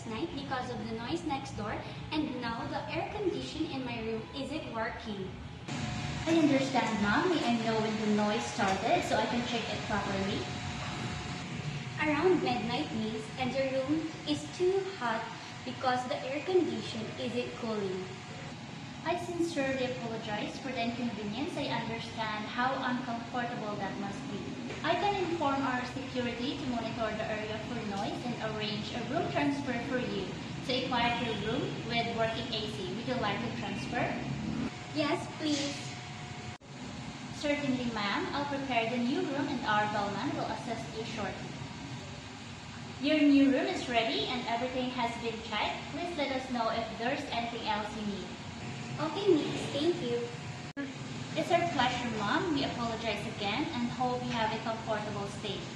night because of the noise next door, and now the air condition in my room isn't working. I understand, Mom. May I know when the noise started so I can check it properly? Around midnight, Miss, and the room is too hot because the air condition isn't cooling. I sincerely apologize for the inconvenience. I understand how uncomfortable that must be. I can inform our security to monitor the area for noise and arrange a room transfer for you to a quieter room with working AC. Would you like to transfer? Yes, please. Certainly, ma'am. I'll prepare the new room and our bellman will assist you shortly. Your new room is ready and everything has been checked. Please let us know if there's anything else you need. Okay, Miss. Thank you. It's our pleasure, Mom. We apologize again and hope you have a comfortable stay.